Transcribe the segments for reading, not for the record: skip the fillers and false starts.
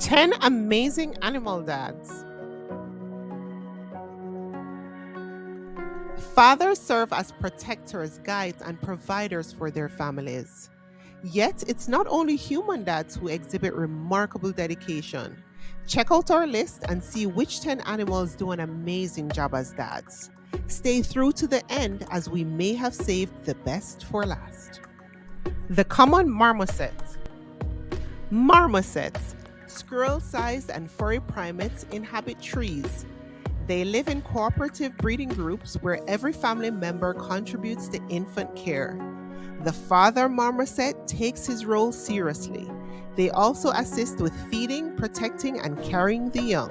10 amazing animal dads. Fathers serve as protectors, guides, and providers for their families. Yet, it's not only human dads who exhibit remarkable dedication. Check out our list and see which 10 animals do an amazing job as dads. Stay through to the end as we may have saved the best for last. The common marmoset. Marmosets, squirrel-sized and furry primates, inhabit trees. They live in cooperative breeding groups where every family member contributes to infant care. The father marmoset takes his role seriously. They also assist with feeding, protecting, and carrying the young.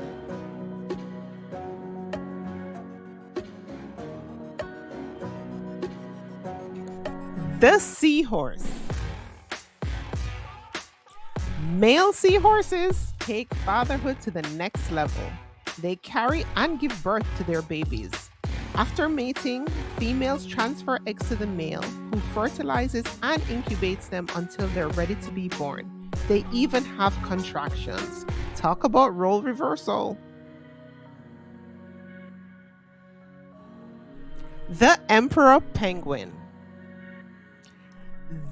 The seahorse. Male seahorses take fatherhood to the next level. They carry and give birth to their babies. After mating, females transfer eggs to the male, who fertilizes and incubates them until they're ready to be born. They even have contractions. Talk about role reversal. The emperor penguin.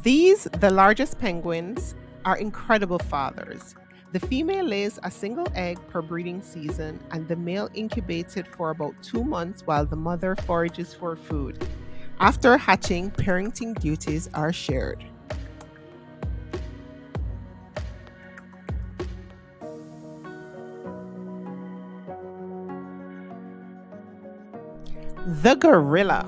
These, the largest penguins, are incredible fathers. The female lays a single egg per breeding season, and the male incubates it for about 2 months while the mother forages for food. After hatching, parenting duties are shared. The gorilla.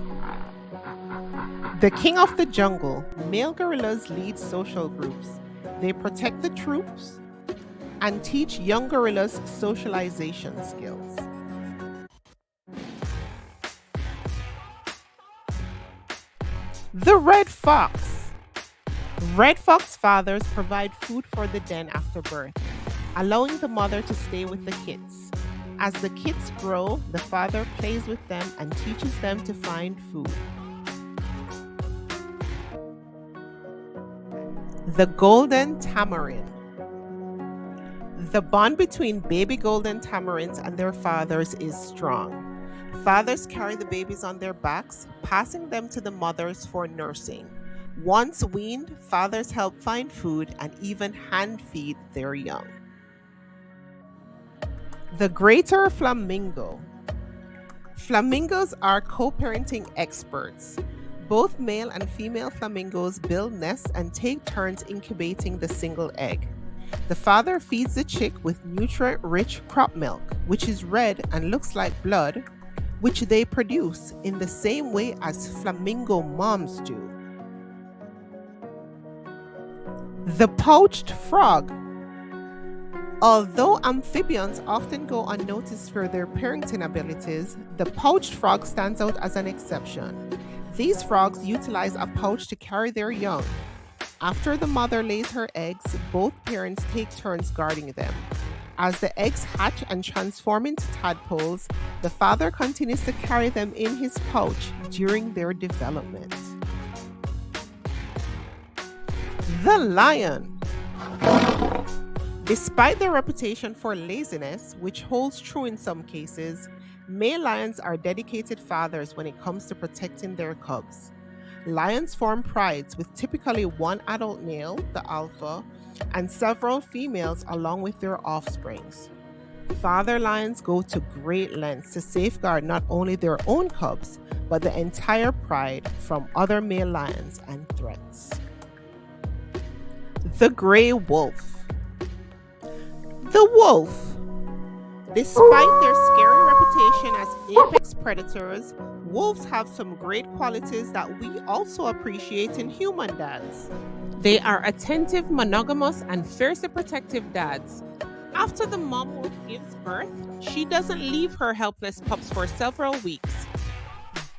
The king of the jungle, male gorillas lead social groups. They protect the troops and teach young gorillas socialization skills. The red fox. Red fox fathers provide food for the den after birth, allowing the mother to stay with the kids. As the kids grow, the father plays with them and teaches them to find food. The golden tamarin. The bond between baby golden tamarins and their fathers is strong. Fathers carry the babies on their backs, passing them to the mothers for nursing. Once weaned, fathers help find food and even hand feed their young. The greater flamingo. Flamingos are co-parenting experts. Both male and female flamingos build nests and take turns incubating the single egg. The father feeds the chick with nutrient-rich crop milk, which is red and looks like blood, which they produce in the same way as flamingo moms do. The pouched frog. Although amphibians often go unnoticed for their parenting abilities, the pouched frog stands out as an exception. These frogs utilize a pouch to carry their young. After the mother lays her eggs, both parents take turns guarding them. As the eggs hatch and transform into tadpoles, the father continues to carry them in his pouch during their development. The lion. Despite their reputation for laziness, which holds true in some cases, male lions are dedicated fathers when it comes to protecting their cubs. Lions form prides with typically one adult male, the alpha, and several females along with their offsprings. Father lions go to great lengths to safeguard not only their own cubs, but the entire pride from other male lions and threats. The gray wolf. The wolf. Despite their scary reputation as apex predators, wolves have some great qualities that we also appreciate in human dads. They are attentive, monogamous, and fiercely protective dads. After the mom wolf gives birth, she doesn't leave her helpless pups for several weeks.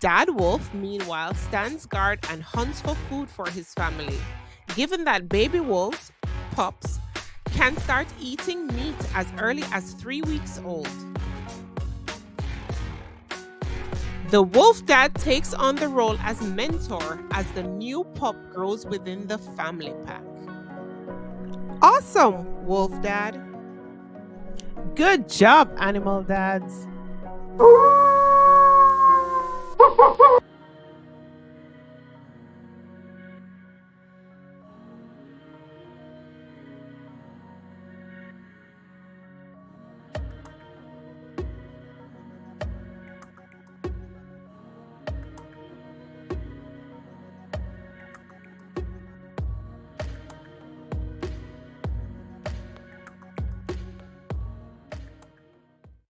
Dad wolf, meanwhile, stands guard and hunts for food for his family. Given that baby wolves, pups, can start eating meat as early as 3 weeks old. The wolf dad takes on the role as mentor as the new pup grows within the family pack. Awesome, wolf dad! Good job, animal dads.